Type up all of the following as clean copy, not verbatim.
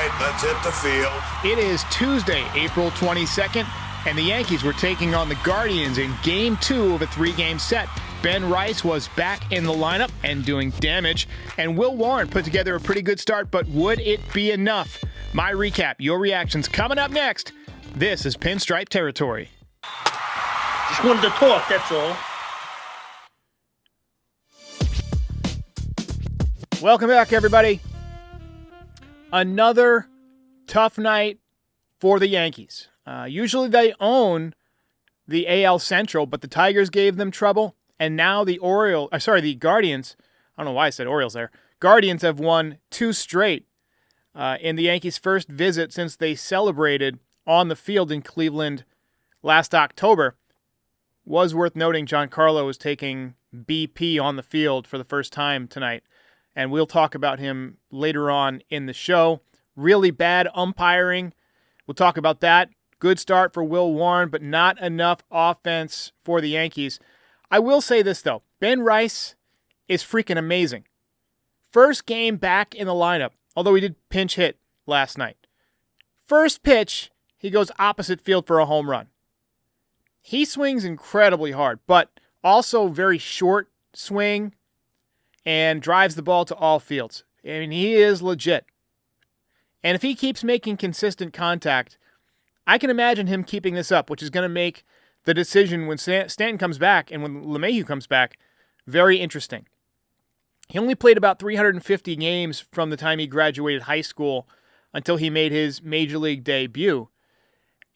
right, let's hit the field. It is Tuesday, April 22nd, and the Yankees were taking on the Guardians in Game 2 of a 3-game set. Ben Rice was back in the lineup and doing damage, and Will Warren put together a pretty good start, but would it be enough? My recap, your reactions coming up next. This is Pinstripe Territory. Just wanted to talk, that's all. Welcome back, everybody. Another tough night for the Yankees. Usually they own the AL Central, but the Tigers gave them trouble, and now the Guardians, I don't know why I said Orioles there, Guardians have won 2 straight in the Yankees' first visit since they celebrated on the field in Cleveland last October. Was worth noting Giancarlo is taking BP on the field for the first time tonight, and we'll talk about him later on in the show. Really bad umpiring. We'll talk about that. Good start for Will Warren, but not enough offense for the Yankees. I will say this, though. Ben Rice is freaking amazing. First game back in the lineup, although he did pinch hit last night. First pitch, he goes opposite field for a home run. He swings incredibly hard, but also very short swing and drives the ball to all fields. I mean, he is legit. And if he keeps making consistent contact, I can imagine him keeping this up, which is going to make the decision when Stanton comes back and when LeMahieu comes back very interesting. He only played about 350 games from the time he graduated high school until he made his major league debut.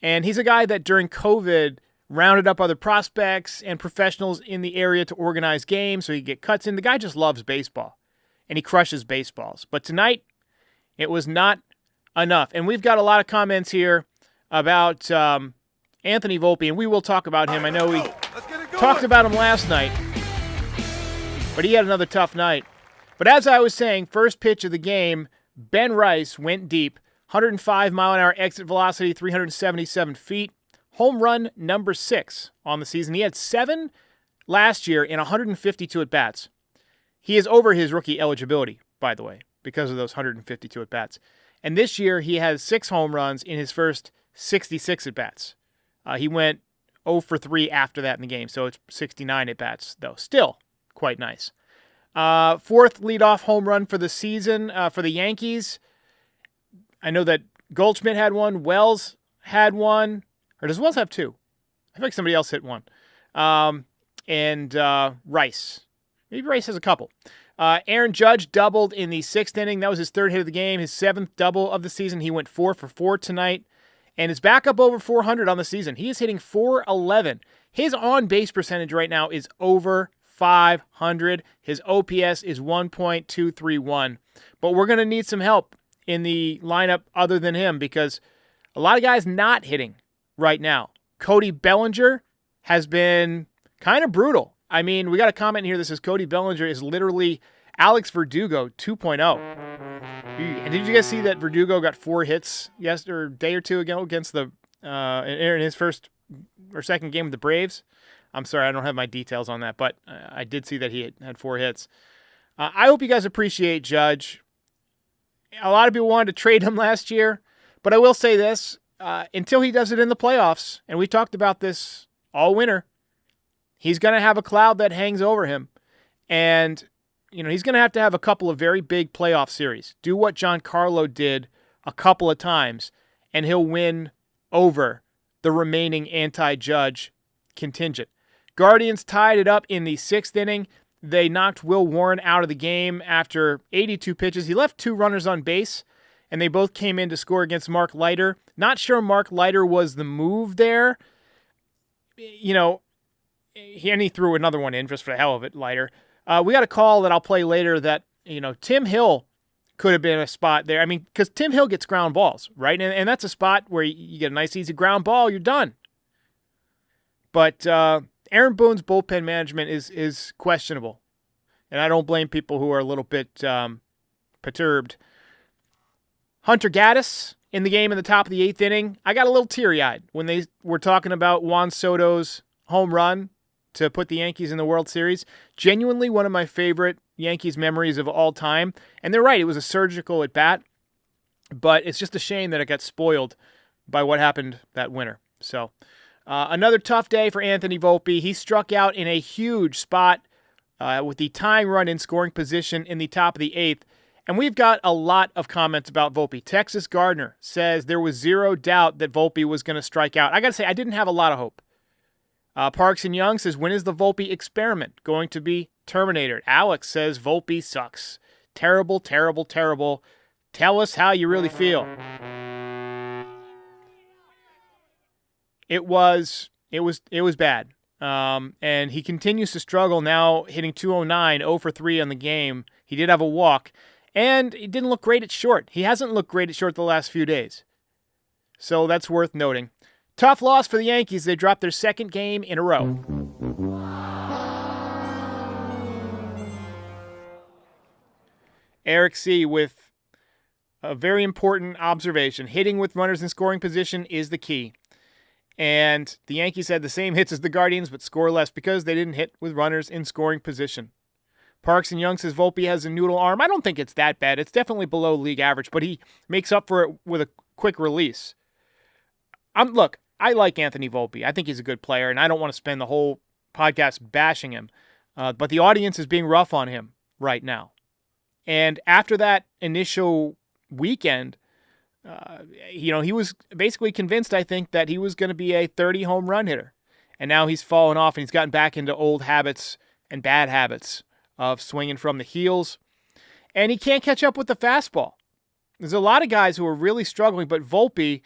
And he's a guy that during COVID rounded up other prospects and professionals in the area to organize games so he could get cuts in. The guy just loves baseball, and he crushes baseballs. But tonight, it was not enough. And we've got a lot of comments here about Anthony Volpe, and we will talk about him. I know we talked about him last night, but he had another tough night. But as I was saying, first pitch of the game, Ben Rice went deep. 105-mile-an-hour exit velocity, 377 feet. Home run number 6 on the season. He had 7 last year in 152 at-bats. He is over his rookie eligibility, by the way, because of those 152 at-bats. And this year, he has 6 home runs in his first 66 at-bats. He went 0 for 3 after that in the game, so it's 69 at-bats, though. Still quite nice. 4th leadoff home run for the season for the Yankees. I know that Goldschmidt had one, Wells had one. Or does Wells have 2? I feel like somebody else hit one. And Rice. Maybe Rice has a couple. Aaron Judge doubled in the 6th inning. That was his 3rd hit of the game, his 7th double of the season. He went 4 for 4 tonight and is back up over 400 on the season. He is hitting .411. His on-base percentage right now is over 500. His OPS is 1.231. But we're going to need some help in the lineup other than him because a lot of guys not hitting right now. Cody Bellinger has been kind of brutal. I mean, we got a comment here that says Cody Bellinger is literally Alex Verdugo 2.0. And did you guys see that Verdugo got 4 hits yesterday, day or two ago against the in his first or second game with the Braves? I'm sorry, I don't have my details on that, but I did see that he had 4 hits. I hope you guys appreciate Judge. A lot of people wanted to trade him last year, but I will say this. Until he does it in the playoffs, and we talked about this all winter, he's going to have a cloud that hangs over him. And, he's going to have a couple of very big playoff series. Do what Giancarlo did a couple of times, and he'll win over the remaining anti-Judge contingent. Guardians tied it up in the 6th inning. They knocked Will Warren out of the game after 82 pitches. He left 2 runners on base, and they both came in to score against Mark Leiter. Not sure Mark Leiter was the move there. He threw another one in just for the hell of it, Leiter. We got a call that I'll play later that, Tim Hill could have been a spot there. I mean, because Tim Hill gets ground balls, right? And that's a spot where you get a nice, easy ground ball, you're done. But Aaron Boone's bullpen management is questionable. And I don't blame people who are a little bit perturbed. Hunter Gaddis in the game in the top of the 8th inning. I got a little teary-eyed when they were talking about Juan Soto's home run to put the Yankees in the World Series. Genuinely one of my favorite Yankees memories of all time. And they're right, it was a surgical at-bat. But it's just a shame that it got spoiled by what happened that winter. So another tough day for Anthony Volpe. He struck out in a huge spot with the tying run in scoring position in the top of the 8th. And we've got a lot of comments about Volpe. Texas Gardner says there was zero doubt that Volpe was going to strike out. I got to say, I didn't have a lot of hope. Parks and Young says, when is the Volpe experiment going to be terminated? Alex says, Volpe sucks. Terrible, terrible, terrible. Tell us how you really feel. It was bad. And he continues to struggle now, hitting 209, 0 for 3 on the game. He did have a walk, and he didn't look great at short. He hasn't looked great at short the last few days. So that's worth noting. Tough loss for the Yankees. They dropped their second game in a row. Eric C. with a very important observation. Hitting with runners in scoring position is the key. And the Yankees had the same hits as the Guardians, but score less because they didn't hit with runners in scoring position. Parks and Young says Volpe has a noodle arm. I don't think it's that bad. It's definitely below league average, but he makes up for it with a quick release. Look, I like Anthony Volpe. I think he's a good player, and I don't want to spend the whole podcast bashing him. But the audience is being rough on him right now. And after that initial weekend, he was basically convinced, I think, that he was going to be a 30 home run hitter. And now he's fallen off, and he's gotten back into old habits and bad habits of swinging from the heels. And he can't catch up with the fastball. There's a lot of guys who are really struggling, but Volpe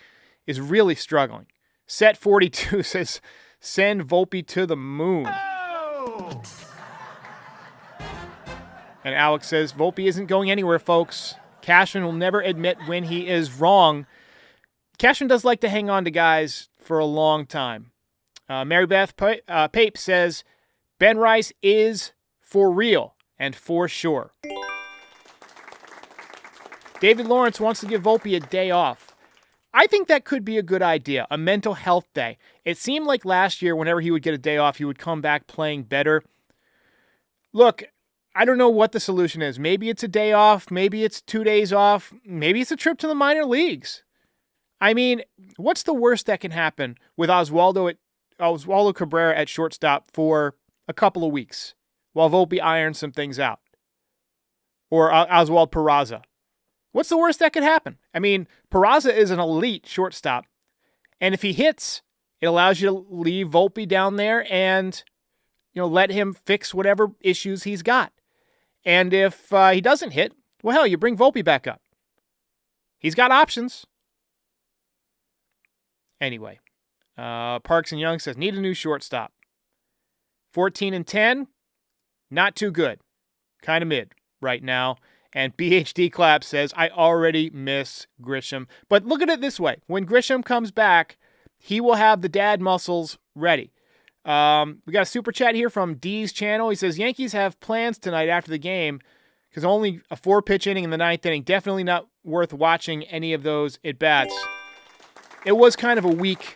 is really struggling. Set 42 says, send Volpe to the moon. Oh! And Alex says, Volpe isn't going anywhere, folks. Cashman will never admit when he is wrong. Cashman does like to hang on to guys for a long time. Mary Beth Pape says, Ben Rice is for real and for sure. David Lawrence wants to give Volpe a day off. I think that could be a good idea, a mental health day. It seemed like last year, whenever he would get a day off, he would come back playing better. Look, I don't know what the solution is. Maybe it's a day off. Maybe it's 2 days off. Maybe it's a trip to the minor leagues. I mean, what's the worst that can happen with Oswaldo Cabrera at shortstop for a couple of weeks while Volpe irons some things out? Or Oswald Peraza. What's the worst that could happen? I mean, Peraza is an elite shortstop. And if he hits, it allows you to leave Volpe down there and, let him fix whatever issues he's got. And if he doesn't hit, well, hell, you bring Volpe back up. He's got options. Anyway, Parks and Young says, need a new shortstop. 14-10, not too good. Kind of mid right now. And BHD Clap says, I already miss Grisham. But look at it this way. When Grisham comes back, he will have the dad muscles ready. We got a super chat here from D's channel. He says, Yankees have plans tonight after the game because only a 4-pitch inning in the 9th inning. Definitely not worth watching any of those at-bats. It was kind of a weak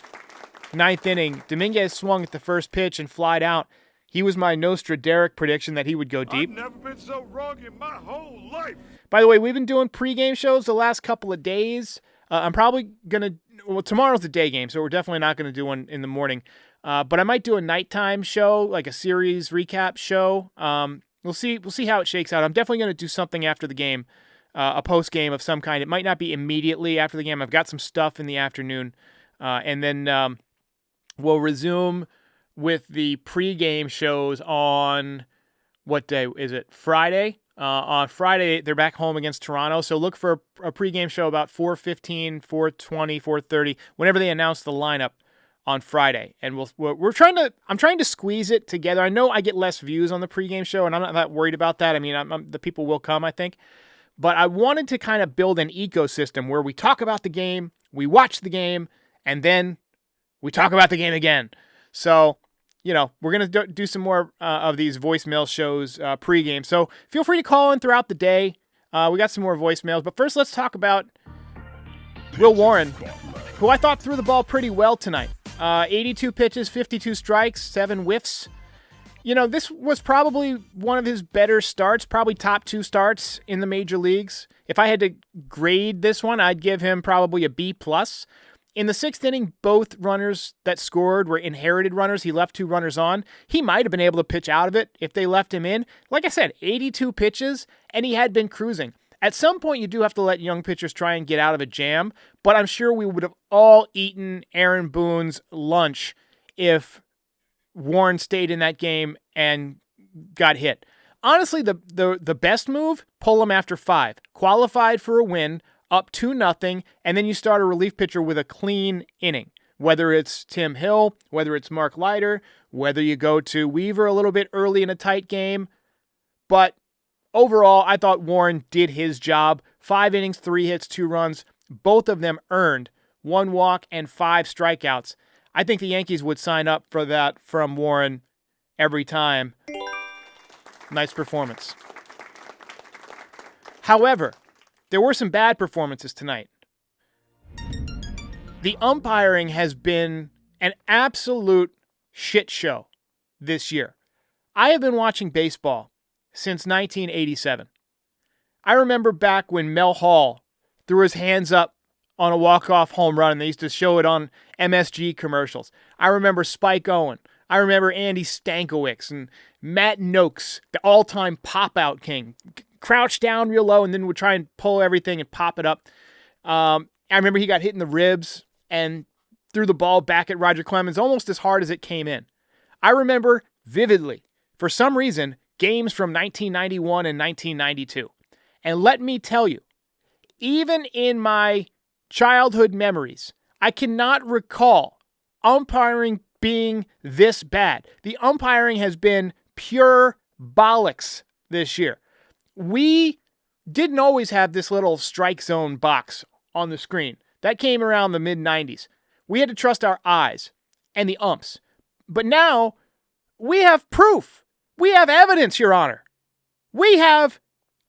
9th inning. Dominguez swung at the first pitch and flied out. He was my Nostraderic prediction that he would go deep. I've never been so wrong in my whole life. By the way, we've been doing pregame shows the last couple of days. I'm probably going to, tomorrow's the day game, so we're definitely not going to do one in the morning. But I might do a nighttime show, like a series recap show. We'll see how it shakes out. I'm definitely going to do something after the game, a post game of some kind. It might not be immediately after the game. I've got some stuff in the afternoon. And then we'll resume with the pregame shows on, what day is it? Friday. On Friday, they're back home against Toronto. So look for a pregame show about 4:15, 4:20, 4:30, whenever they announce the lineup on Friday. And I'm trying to squeeze it together. I know I get less views on the pregame show, and I'm not that worried about that. I mean, the people will come, I think. But I wanted to kind of build an ecosystem where we talk about the game, we watch the game, and then we talk about the game again. So, we're going to do some more of these voicemail shows pregame. So feel free to call in throughout the day. We got some more voicemails. But first, let's talk about Will Warren, who I thought threw the ball pretty well tonight. 82 pitches, 52 strikes, 7 whiffs. This was probably one of his better starts, probably top 2 starts in the major leagues. If I had to grade this one, I'd give him probably a B+. In the 6th inning, both runners that scored were inherited runners. He left 2 runners on. He might have been able to pitch out of it if they left him in. Like I said, 82 pitches, and he had been cruising. At some point, you do have to let young pitchers try and get out of a jam, but I'm sure we would have all eaten Aaron Boone's lunch if Warren stayed in that game and got hit. Honestly, the best move, pull him after 5. Qualified for a win, up 2-0, and then you start a relief pitcher with a clean inning. Whether it's Tim Hill, whether it's Mark Leiter, whether you go to Weaver a little bit early in a tight game. But overall, I thought Warren did his job. 5 innings, 3 hits, 2 runs. Both of them earned 1 walk and 5 strikeouts. I think the Yankees would sign up for that from Warren every time. Nice performance. However, there were some bad performances tonight. The umpiring has been an absolute shit show this year. I have been watching baseball since 1987. I remember back when Mel Hall threw his hands up on a walk-off home run, and they used to show it on MSG commercials. I remember Spike Owen. I remember Andy Stankiewicz and Matt Noakes, the all-time pop-out king. Crouch down real low and then would try and pull everything and pop it up. I remember he got hit in the ribs and threw the ball back at Roger Clemens almost as hard as it came in. I remember vividly, for some reason, games from 1991 and 1992. And let me tell you, even in my childhood memories, I cannot recall umpiring being this bad. The umpiring has been pure bollocks this year. We didn't always have this little strike zone box on the screen. That came around the mid-90s. We had to trust our eyes and the umps. But now, we have proof. We have evidence, Your Honor. We have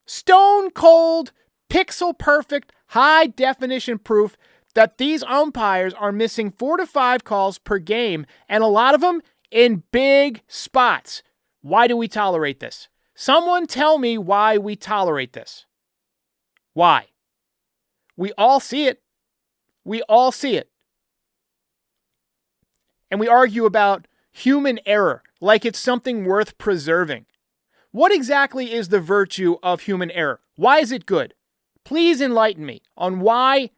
stone-cold, pixel-perfect, high-definition proof that these umpires are missing 4 to 5 calls per game, and a lot of them in big spots. Why do we tolerate this? Someone tell me why we tolerate this. Why? We all see it. We all see it. And we argue about human error like it's something worth preserving. What exactly is the virtue of human error? Why is it good? Please enlighten me on why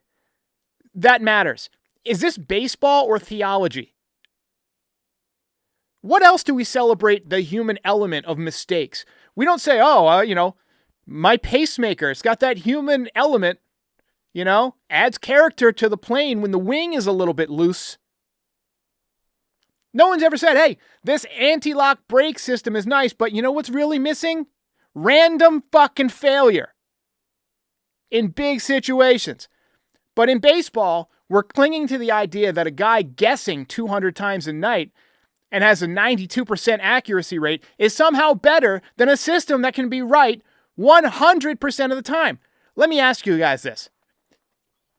that matters. Is this baseball or theology? What else do we celebrate the human element of mistakes? We don't say, my pacemaker, it's got that human element, adds character to the plane when the wing is a little bit loose. No one's ever said, hey, this anti-lock brake system is nice, but you know what's really missing? Random fucking failure in big situations. But in baseball, we're clinging to the idea that a guy guessing 200 times a night and has a 92% accuracy rate is somehow better than a system that can be right 100% of the time. Let me ask you guys this.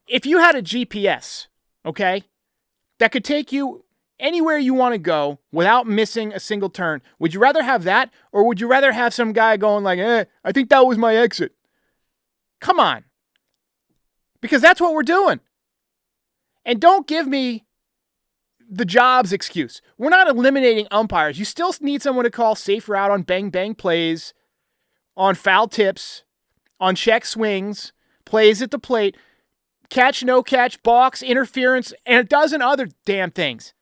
If you had a GPS, okay, that could take you anywhere you want to go without missing a single turn, would you rather have that, or would you rather have some guy going like, I think that was my exit? Come on. Because that's what we're doing. And don't give me the Jobs excuse. We're not eliminating umpires. You still need someone to call safe route on bang-bang plays, on foul tips, on check swings, plays at the plate, catch, no catch, balks, interference, and a dozen other damn things.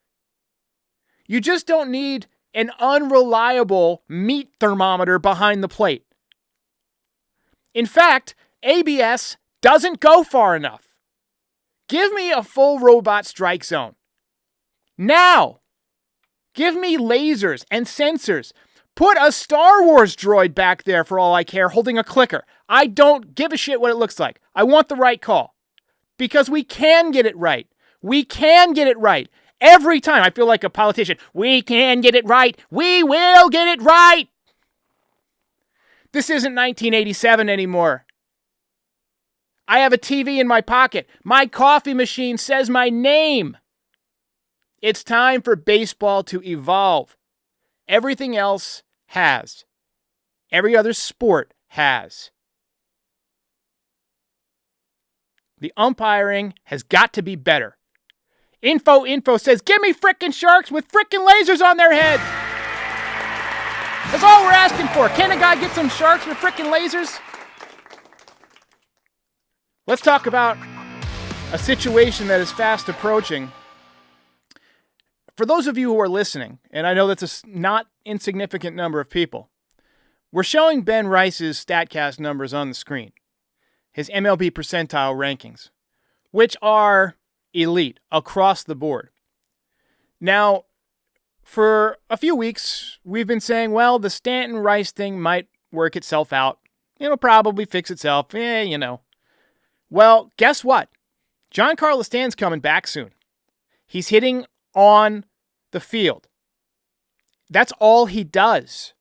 You just don't need an unreliable meat thermometer behind the plate. In fact, ABS doesn't go far enough. Give me a full robot strike zone. Now, give me lasers and sensors. Put a Star Wars droid back there for all I care, holding a clicker. I don't give a shit what it looks like. I want the right call. Because we can get it right. We can get it right. Every time I feel like a politician. We can get it right. We will get it right. This isn't 1987 anymore. I have a TV in my pocket. My coffee machine says my name. It's time for baseball to evolve. Everything else has. Every other sport has. The umpiring has got to be better. Info says, give me frickin' sharks with frickin' lasers on their head. That's all we're asking for. Can a guy get some sharks with frickin' lasers? Let's talk about a situation that is fast approaching. For those of you who are listening, and I know that's a not insignificant number of people, we're showing Ben Rice's StatCast numbers on the screen. His MLB percentile rankings, which are elite across the board. Now, for a few weeks, we've been saying, well, the Stanton-Rice thing might work itself out. It'll probably fix itself. Well, guess what? Giancarlo Stanton's coming back soon. He's hitting on the field. That's all he does.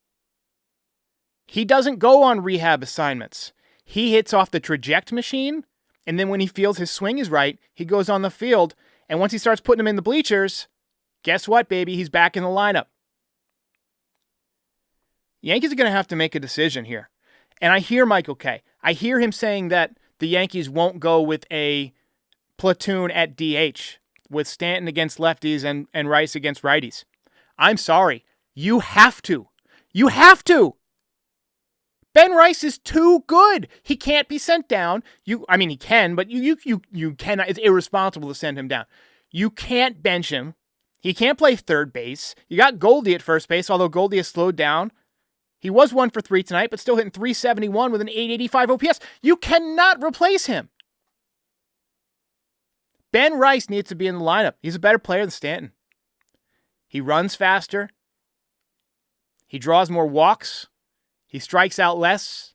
He doesn't go on rehab assignments. He hits off the traject machine, and then when he feels his swing is right, he goes on the field, and once he starts putting him in the bleachers, guess what, baby? He's back in the lineup. Yankees are going to have to make a decision here. And I hear Michael Kay. I hear him saying that the Yankees won't go with a platoon at DH with Stanton against lefties and Rice against righties. I'm sorry. You have to. You have to. Ben Rice is too good. He can't be sent down. He can, but you cannot. It's irresponsible to send him down. You can't bench him. He can't play third base. You got Goldie at first base, although Goldie has slowed down. He was 1 for 3 tonight, but still hitting .371 with an .885 OPS. You cannot replace him. Ben Rice needs to be in the lineup. He's a better player than Stanton. He runs faster. He draws more walks. He strikes out less.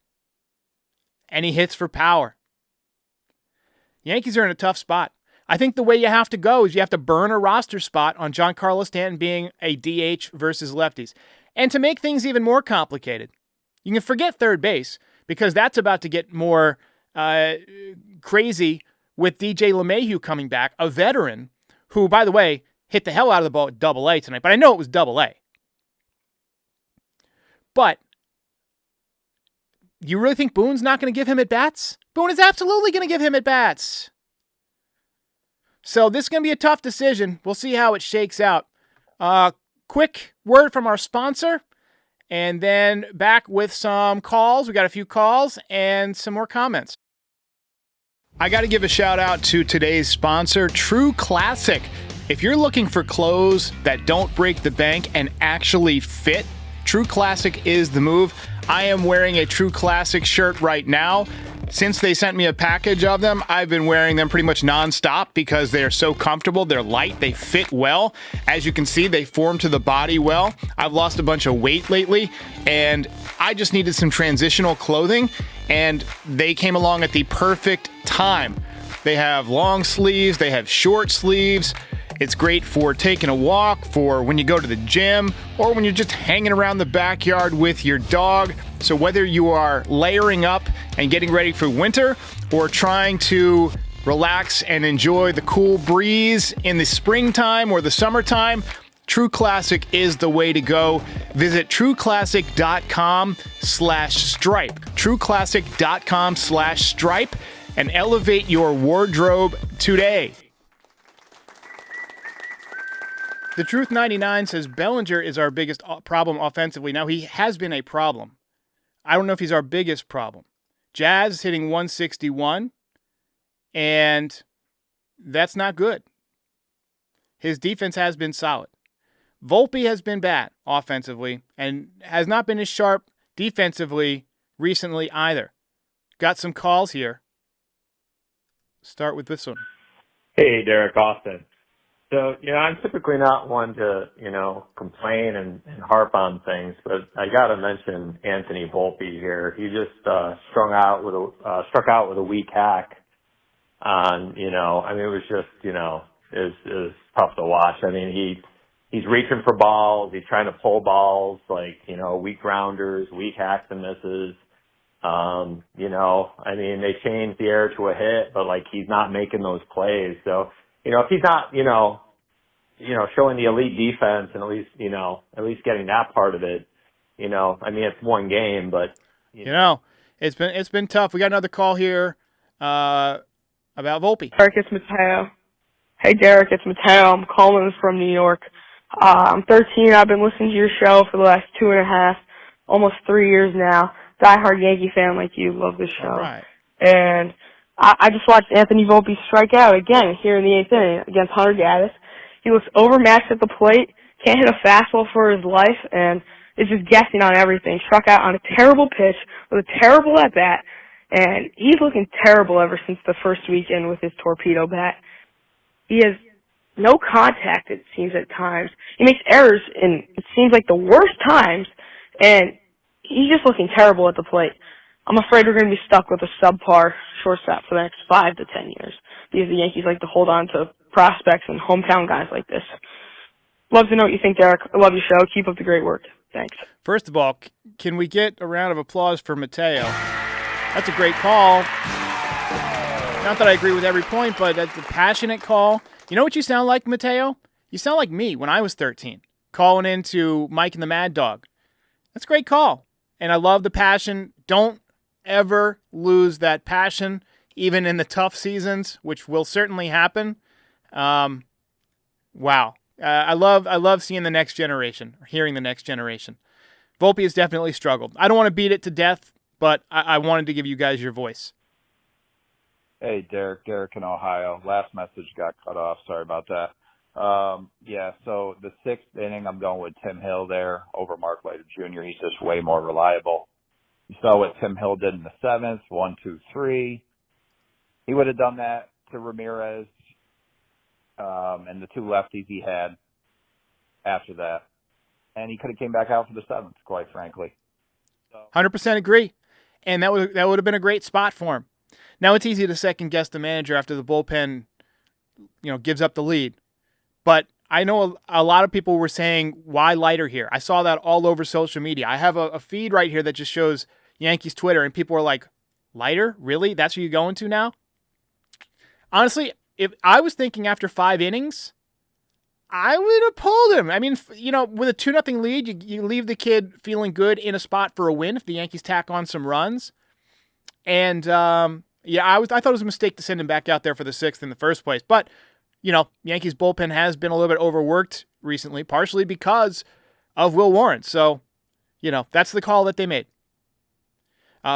And he hits for power. Yankees are in a tough spot. I think the way you have to go is you have to burn a roster spot on Giancarlo Stanton being a DH versus lefties. And to make things even more complicated, you can forget third base because that's about to get more crazy with DJ LeMahieu coming back, a veteran who, by the way, hit the hell out of the ball at Double-A tonight. But I know it was Double-A. But you really think Boone's not going to give him at-bats? Boone is absolutely going to give him at-bats. So this is going to be a tough decision. We'll see how it shakes out. Quick word from our sponsor, and then back with some calls. We got a few calls and some more comments. I got to give a shout out to today's sponsor, True Classic. If you're looking for clothes that don't break the bank and actually fit, True Classic is the move. I am wearing a True Classic shirt right now. Since they sent me a package of them, I've been wearing them pretty much nonstop because they are so comfortable. They're light. They fit well. As you can see, they form to the body well. I've lost a bunch of weight lately, and I just needed some transitional clothing, and they came along at the perfect time. They have long sleeves. They have short sleeves. It's great for taking a walk, for when you go to the gym, or when you're just hanging around the backyard with your dog. So whether you are layering up and getting ready for winter, or trying to relax and enjoy the cool breeze in the springtime or the summertime, True Classic is the way to go. Visit trueclassic.com/stripe. trueclassic.com/stripe and elevate your wardrobe today. The Truth 99 says Bellinger is our biggest problem offensively. Now, he has been a problem. I don't know if he's our biggest problem. Jazz is hitting 161, and that's not good. His defense has been solid. Volpe has been bad offensively and has not been as sharp defensively recently either. Got some calls here. Start with this one. Hey, Derek Austin. So, I'm typically not one to, complain and harp on things, but I got to mention Anthony Volpe here. He just struck out with a weak hack on, it was just, it was tough to watch. I mean, he's reaching for balls. He's trying to pull balls, weak grounders, weak hacks and misses. They changed the air to a hit, but he's not making those plays. So, if he's not, showing the elite defense and at least getting that part of it. I mean, it's one game, but it's been tough. We got another call here about Volpe. Derek, it's Mateo. Hey, Derek, it's Mateo. I'm calling from New York. I'm 13. I've been listening to your show for the last 2.5, almost 3 years now. Diehard Yankee fan like you. Love this show. All right. And I just watched Anthony Volpe strike out again here in the 8th inning against Hunter Gaddis. He looks overmatched at the plate, can't hit a fastball for his life, and is just guessing on everything. Struck out on a terrible pitch with a terrible at-bat, and he's looking terrible ever since the first weekend with his torpedo bat. He has no contact, it seems, at times. He makes errors in, it seems like, the worst times, and he's just looking terrible at the plate. I'm afraid we're going to be stuck with a subpar shortstop for the next 5 to 10 years because the Yankees like to hold on to prospects and hometown guys like this. Love to know what you think, Derek. I love your show. Keep up the great work. Thanks. First of all, can we get a round of applause for Mateo? That's a great call. Not that I agree with every point, but that's a passionate call. You know what you sound like, Mateo? You sound like me when I was 13, calling into Mike and the Mad Dog. That's a great call. And I love the passion. Don't ever lose that passion, even in the tough seasons, which will certainly happen. Wow. I love seeing the next generation, or hearing the next generation. Volpe has definitely struggled. I don't want to beat it to death, but I wanted to give you guys your voice. Hey, Derek in Ohio. Last message got cut off. Sorry about that. So the 6th inning, I'm going with Tim Hill there over Mark Leiter Jr. He's just way more reliable. You saw what Tim Hill did in the 7th, 1, 2, 3. He would have done that to Ramirez and the 2 lefties he had after that. And he could have came back out for the 7th, quite frankly. 100% agree. And that would have been a great spot for him. Now it's easy to second-guess the manager after the bullpen, gives up the lead. But I know a lot of people were saying, why Leiter here? I saw that all over social media. I have a feed right here that just shows Yankees Twitter, and people are like, Leiter? Really? That's who you're going to now? Honestly, if I was thinking after 5 innings, I would have pulled him. I mean, with a 2-0 lead, you leave the kid feeling good in a spot for a win if the Yankees tack on some runs. And, I thought it was a mistake to send him back out there for the 6th in the first place. But, Yankees bullpen has been a little bit overworked recently, partially because of Will Warren. So, that's the call that they made.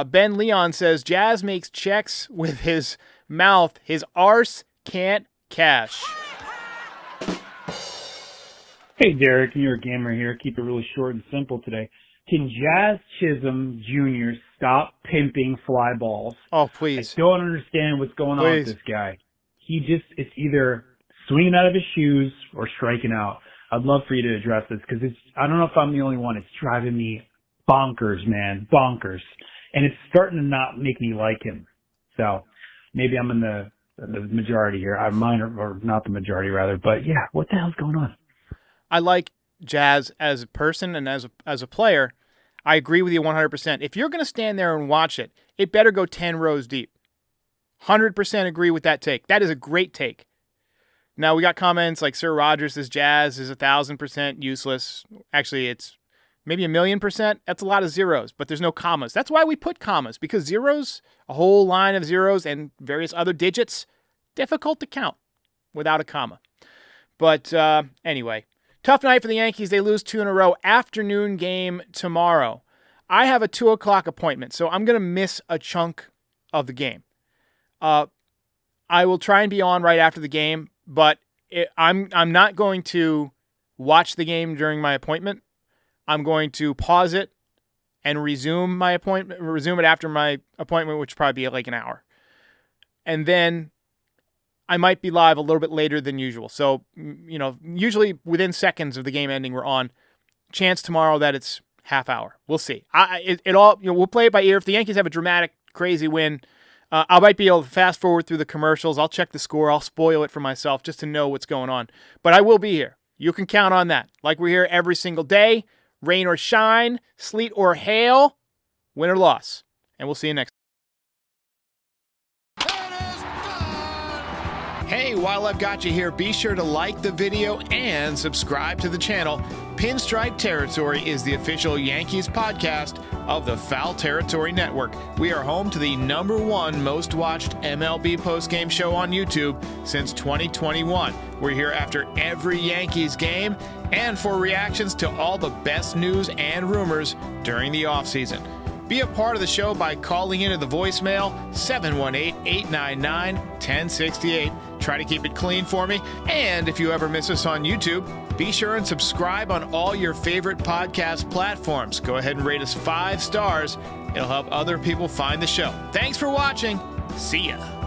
Ben Leon says, Jazz makes checks with his mouth. His arse can't cash. Hey, Derek, New York Gamer here. Keep it really short and simple today. Can Jazz Chisholm Jr. stop pimping fly balls? Oh, please. I don't understand what's going on with this guy. It's either swinging out of his shoes or striking out. I'd love for you to address this because I don't know if I'm the only one. It's driving me bonkers, man. Bonkers. And it's starting to not make me like him. So maybe I'm in the majority here. I'm minor, or not the majority rather. But yeah, what the hell's going on? I like Jazz as a person and as a player. I agree with you 100%. If you're going to stand there and watch it, it better go 10 rows deep. 100% agree with that take. That is a great take. Now, we got comments like Sir Rogers says Jazz is 1,000% useless. Actually, it's maybe 1,000,000%. That's a lot of zeros, but there's no commas. That's why we put commas, because zeros, a whole line of zeros and various other digits, difficult to count without a comma. But anyway, tough night for the Yankees. They lose 2 in a row. Afternoon game tomorrow. I have a 2 o'clock appointment, so I'm going to miss a chunk of the game. I will try and be on right after the game, but I'm not going to watch the game during my appointment. I'm going to pause it and resume it after my appointment, which will probably be like an hour. And then I might be live a little bit later than usual. So, usually within seconds of the game ending, we're on. Chance tomorrow that it's half hour. We'll see. We'll play it by ear. If the Yankees have a dramatic, crazy win, I might be able to fast forward through the commercials. I'll check the score. I'll spoil it for myself just to know what's going on. But I will be here. You can count on that. Like we're here every single day, rain or shine, sleet or hail, win or loss. And we'll see you next time. Hey, while I've got you here, be sure to like the video and subscribe to the channel. Pinstripe Territory is the official Yankees podcast of the Foul Territory Network. We are home to the #1 most watched MLB postgame show on YouTube since 2021. We're here after every Yankees game and for reactions to all the best news and rumors during the offseason. Be a part of the show by calling into the voicemail 718-899-1068. Try to keep it clean for me. And if you ever miss us on YouTube, be sure and subscribe on all your favorite podcast platforms. Go ahead and rate us 5 stars. It'll help other people find the show. Thanks for watching. See ya.